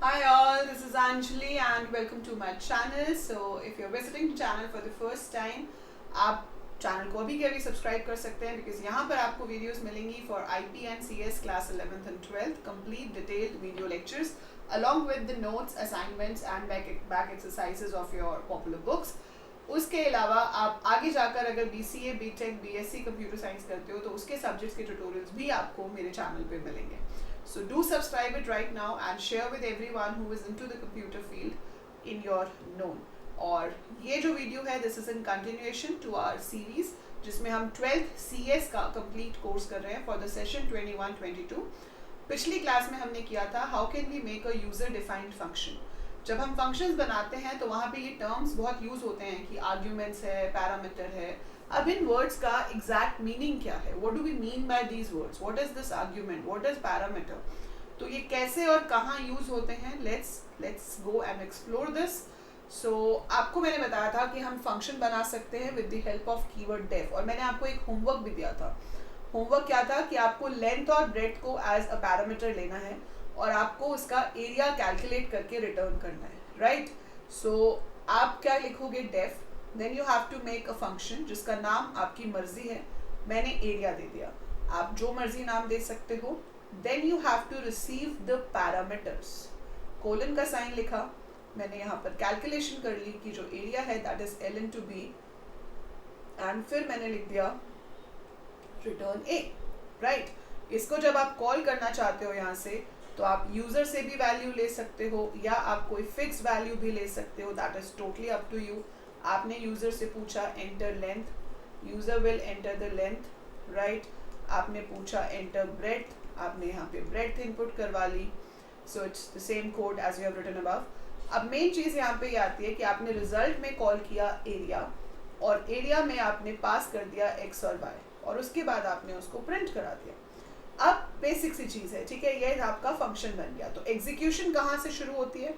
Hi all, this is Anjali and welcome to my channel. So if you're visiting the channel for the first time, आप channel को अभी के अभी subscribe कर सकते हैं बिकॉज यहाँ पर आपको वीडियोस मिलेंगी for IP and CS class 11th and 12th complete detailed video lectures along with the notes, assignments and back exercises of your popular books. उसके अलावा आप आगे जाकर अगर BCA, BTech, BSc computer science करते हो तो उसके सब्जेक्ट्स के ट्यूटोरियल्स भी आपको मेरे चैनल पे मिलेंगे. So do subscribe it right now and share with everyone who is into the computer field in your known. और ये जो वीडियो है this is in continuation to our series जिसमें हम 12th CS का कंप्लीट कोर्स कर रहे हैं फॉर द सेशन 21-22. पिछली क्लास में हमने किया था how can we make a user defined function. जब हम फंक्शंस बनाते हैं तो वहाँ पे ये टर्म्स बहुत यूज होते हैं कि आर्ग्यूमेंट्स है, पैरामीटर है. अब इन वर्ड्स का एग्जैक्ट मीनिंग क्या है, what do we mean by these words, what is this argument, what is parameter, तो ये कैसे और कहाँ यूज होते हैं. Let's go and explore this. So आपको मैंने बताया था कि हम फंक्शन बना सकते हैं with the help of keyword def और मैंने आपको एक होमवर्क भी दिया था. होमवर्क क्या था कि आपको लेंथ और ब्रेड्थ को एज अ पैरामीटर लेना है और आपको उसका एरिया कैलकुलेट करके रिटर्न करना है, राइट. सो आप क्या लिखोगे, def, then you have to make a function जिसका नाम आपकी मर्जी है. मैंने एरिया दे दिया, आप जो मर्जी नाम दे सकते हो. Then you have to receive the parameters. Colon का साइन लिखा, मैंने यहाँ पर कैलकुलेशन कर ली कि जो एरिया है that is L into B and फिर मैंने लिख दिया रिटर्न A, राइट. इसको जब आप कॉल करना चाहते हो यहाँ से तो आप यूजर से भी वैल्यू ले सकते हो या आप कोई फिक्स वैल्यू भी ले सकते हो, that is totally up to you. आपने यूजर से पूछा enter length, user will enter the length, right. आपने पूछा एंटर ब्रेड्थ, आपने यहाँ पे ब्रेड्थ इनपुट करवा ली. So it's the same code as we have written above. अब मेन चीज़ यहाँ पे ये आती है कि आपने रिजल्ट में कॉल किया एरिया और एरिया में आपने पास कर दिया x और y और उसके बाद आपने उसको प्रिंट करा दिया. अब बेसिक सी चीज़ है, ठीक है, ये आपका फंक्शन बन गया. तो एग्जीक्यूशन कहाँ से शुरू होती है,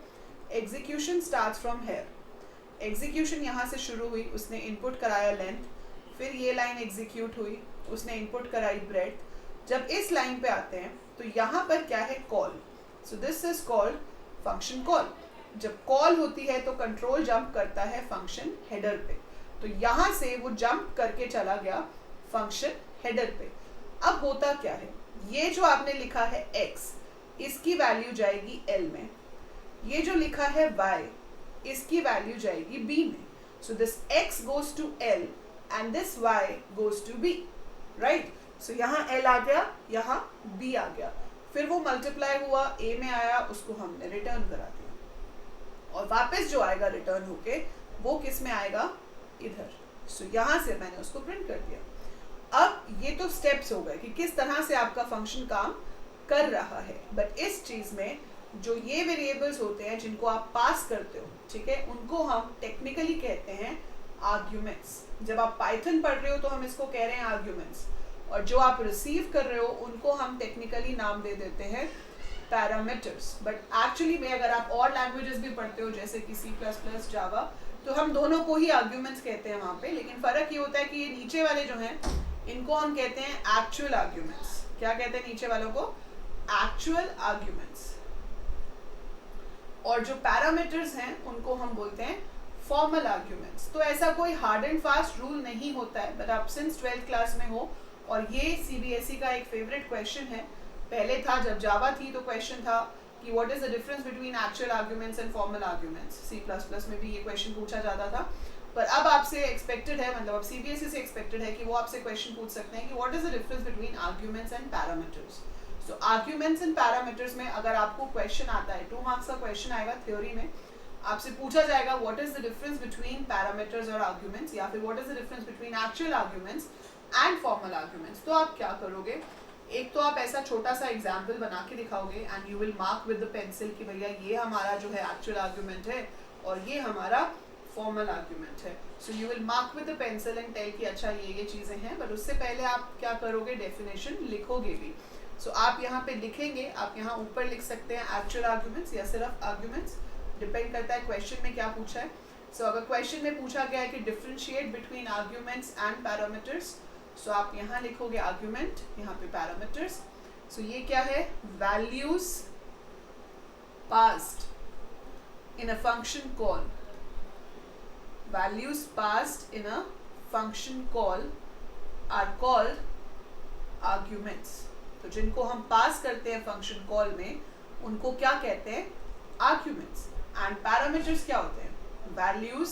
execution starts from here. Execution यहाँ से शुरू हुई, उसने इनपुट कराया लेंथ, फिर ये लाइन एग्जीक्यूट हुई, उसने इनपुट कराई ब्रेड्थ. जब इस लाइन पे आते हैं तो यहाँ पर क्या है, call. So this is called function call. जब कॉल होती है तो कंट्रोल जंप करता है फंक्शन हेडर पे. तो यहाँ से वो जंप करके चला गया फंक्शन हेडर पे. अब होता क्या है, ये जो आपने लिखा है x, इसकी वैल्यू जाएगी L में. ये जो लिखा है y, इसकी वैल्यू जाएगी B में. So this x goes to L and this y goes to B, right. So यहाँ L आ गया, यहाँ B आ गया, फिर वो मल्टीप्लाई हुआ, A में आया, उसको हमने रिटर्न करा दिया और वापस जो आएगा रिटर्न होके वो किस में आएगा, इधर. सो यहाँ से मैंने उसको प्रिंट कर दिया. अब ये तो स्टेप्स हो गए कि किस तरह से आपका फंक्शन काम कर रहा है. बट इस चीज में जो ये वेरिएबल्स होते हैं जिनको आप पास करते हो, ठीक है, उनको हम टेक्निकली कहते हैं आर्ग्यूमेंट्स. जब आप पाइथन पढ़ रहे हो तो हम इसको कह रहे हैं आर्ग्यूमेंट्स और जो आप रिसीव कर रहे हो उनको हम टेक्निकली नाम दे देते हैं पैरामीटर्स. बट एक्चुअली में अगर आप और लैंग्वेजेस भी पढ़ते हो जैसे कि C++, जावा, तो हम दोनों को ही आर्ग्यूमेंट्स कहते हैं वहाँ पे. लेकिन फ़र्क ये होता है कि ये नीचे वाले जो हैं इनको हम कहते हैं एक्चुअल आर्ग्यूमेंट्स. क्या कहते हैं नीचे वालों को, एक्चुअल आर्ग्यूमेंट्स. और जो पैरामीटर्स हैं उनको हम बोलते हैं फॉर्मल आर्ग्यूमेंट्स. तो ऐसा कोई हार्ड एंड फास्ट रूल नहीं होता है. बट आप सिंस 12th क्लास में हो और ये CBSE का एक फेवरेट क्वेश्चन है. पहले था जब जावा थी तो क्वेश्चन था कि what is the difference between actual arguments and formal arguments. C++ में भी ये क्वेश्चन पूछा जाता था. पर अब आपसे एक्सपेक्टेड है, मतलब अब CBSE से एक्सपेक्टेड है कि वो आपसे क्वेश्चन पूछ सकते हैं कि what is the difference between arguments and parameters. So arguments and parameters में अगर आपको क्वेश्चन आता है, 2 मार्क्स का क्वेश्चन आएगा थ्योरी में, आपसे पूछा जाएगा what is the difference between parameters और आर्ग्यूमेंट्स या फिर what is the difference between actual arguments and formal arguments. तो आप क्या करोगे, एक तो आप ऐसा छोटा सा एग्जाम्पल बना के दिखाओगे and you will mark with the pencil कि भैया ये हमारा जो है एक्चुअल आर्ग्यूमेंट है और ये हमारा फॉर्मल आर्ग्यूमेंट है. So you will mark with the pencil and tell कि अच्छा ये चीज़ें हैं. बट उससे पहले आप क्या करोगे, डेफिनेशन लिखोगे भी. सो आप यहाँ पे लिखेंगे, आप यहाँ ऊपर लिख सकते हैं एक्चुअल आर्ग्यूमेंट्स या सिर्फ आर्ग्यूमेंट्स, डिपेंड करता है क्वेश्चन में क्या पूछा है. सो अगर क्वेश्चन में पूछा गया है कि differentiate between arguments and parameters, so आप यहाँ लिखोगे आर्ग्यूमेंट, यहाँ पे पैरामीटर्स. सो ये क्या है, values passed in a function call, values passed in a function call are called arguments. तो जिनको हम पास करते हैं फंक्शन कॉल में उनको क्या कहते हैं? आर्ग्यूमेंट्स. एंड पैरामीटर्स क्या होते हैं? Values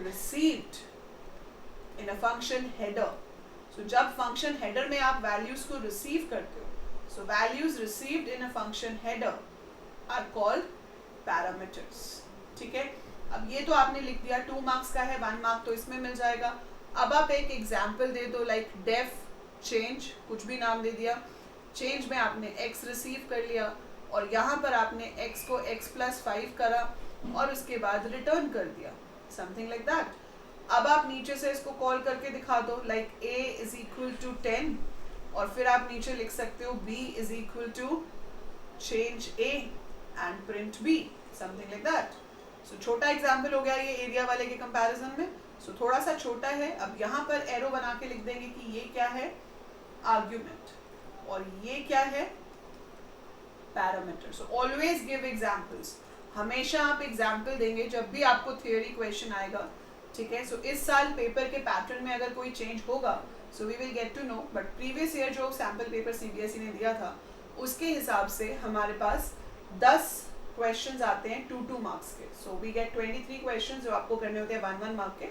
received in a function header. So जब फंक्शन हेडर में आप वैल्यूज को रिसीव करते हो, so values received in a function header are called parameters. ठीक है, अब ये तो आपने लिख दिया, 2 मार्क्स का है, 1 मार्क तो इसमें मिल जाएगा. अब आप एक एग्जाम्पल दे दो, लाइक डेफ चेंज, कुछ भी नाम दे दिया. चेंज में आपने x रिसीव कर लिया और यहाँ पर आपने x को x+5 करा और उसके बाद रिटर्न कर दिया, समथिंग लाइक दैट. अब आप नीचे से इसको कॉल करके दिखा दो, like a is equal to 10 और फिर आप नीचे लिख सकते हो b is equal to change a and print b, something like that. So छोटा एग्जाम्पल हो गया ये एरिया वाले के कंपैरिजन में. सो थोड़ा सा छोटा है. अब यहाँ पर एरो बना के लिख देंगे कि ये क्या है? आर्ग्यूमेंट और ये क्या है? Parameter. So always give examples. हमेशा आप एग्जाम्पल देंगे जब भी आपको थियोरी क्वेश्चन आएगा. ठीक है, सो इस साल पेपर के पैटर्न में अगर कोई चेंज होगा so we will get to know, but previous year जो सैम्पल पेपर सीबीएसई ने दिया था उसके हिसाब से हमारे पास 10 क्वेश्चंस आते हैं 2 मार्क्स के. सो वी गेट 23 क्वेश्चंस जो आपको करने होते हैं 1 मार्क के,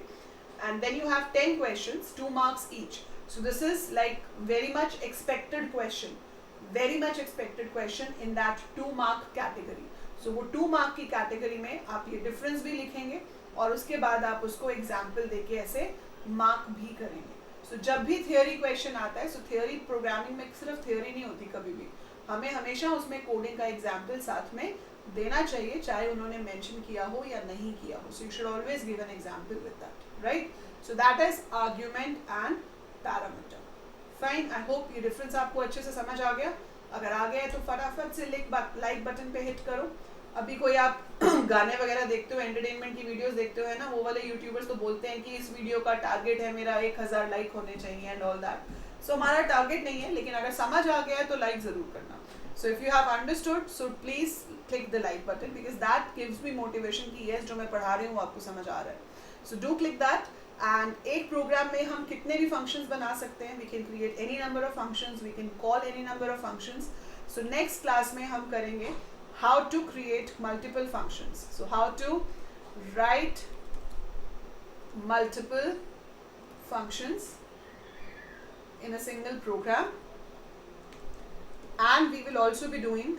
and then you have 10 questions 2 marks each. So this is like very much expected question, very much expected question in that 2 mark category. So वो 2 मार्क की category में आप ये डिफरेंस भी लिखेंगे और उसके बाद आप उसको एग्जाम्पल देके ऐसे मार्क भी करेंगे. सो जब भी थियोरी क्वेश्चन आता है, सो थियोरी प्रोग्रामिंग में सिर्फ थियोरी नहीं होती, कभी भी हमें हमेशा उसमें कोडिंग का एग्जाम्पल साथ में देना चाहिए, चाहे उन्होंने मेंशन किया हो या नहीं किया हो. So you should always give an example with that, right. So that is argument and parameter. Fine, I hope ये डिफरेंस आपको अच्छे से समझ आ गया. अगर आ गया है तो फटाफट से लाइक बटन पे हिट करो. अभी कोई आप गाने वगैरह देखते हो, एंटरटेनमेंट की वीडियोस देखते हो, है ना, वो वाले यूट्यूबर्स तो बोलते हैं कि इस वीडियो का टारगेट है मेरा 1000 लाइक होने चाहिए एंड ऑल दैट. सो हमारा टारगेट नहीं है, लेकिन अगर समझ आ गया है तो लाइक जरूर करना. So if you have understood, so please click the like button because that gives me motivation कि यस जो मैं पढ़ा रही हूँ आपको समझ आ रहा है. So do click that. And एक प्रोग्राम में हम कितने भी फंक्शंस बना सकते हैं. We can create any number of functions, we can call any number of functions. So next class में हम करेंगे how to create multiple functions. So how to write multiple functions in a single program, and we will also be doing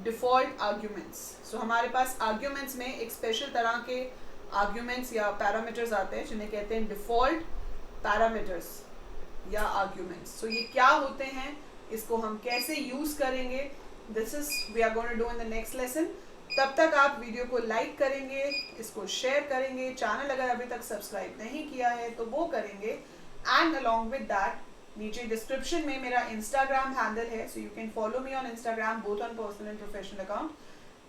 default arguments. So हमारे पास arguments में एक special तरह के arguments या parameters आते हैं जिन्हें कहते हैं default parameters या arguments. So ये क्या होते हैं, इसको हम कैसे use करेंगे, this is we are going to do in the next lesson. तब तक आप वीडियो को लाइक करेंगे, इसको शेयर करेंगे, चैनल अगर अभी तक सब्सक्राइब नहीं किया है तो वो करेंगे. एंड अलॉन्ग विद दैट नीचे डिस्क्रिप्शन में मेरा इंस्टाग्राम हैंडल है, so you can follow me on Instagram both on personal and professional account,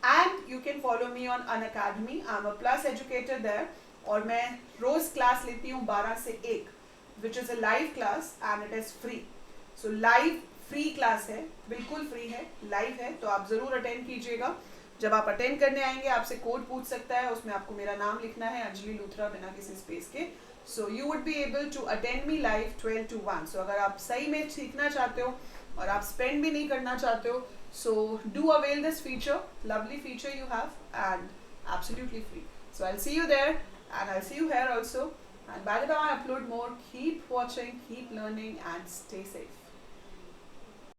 and you can follow me on Unacademy. I am a plus educator there और मैं रोज class लेती हूँ 12 से 1 which is a live class and it is free. So live free class है, बिल्कुल free है, live है, तो आप ज़रूर अटेंड कीजिएगा. जब आप अटेंड करने आएंगे आपसे कोड पूछ सकता है, उसमें आपको मेरा नाम लिखना है अंजलि लूथरा बिना किसी स्पेस के. So you would be able to attend me live 12 to 1. So अगर आप सही में सीखना चाहते हो और आप स्पेंड भी नहीं करना चाहते हो, so do avail this feature, lovely feature you have and absolutely free. So I'll see you there and I'll see you here also. And by the time I upload more, keep watching, keep learning and stay safe.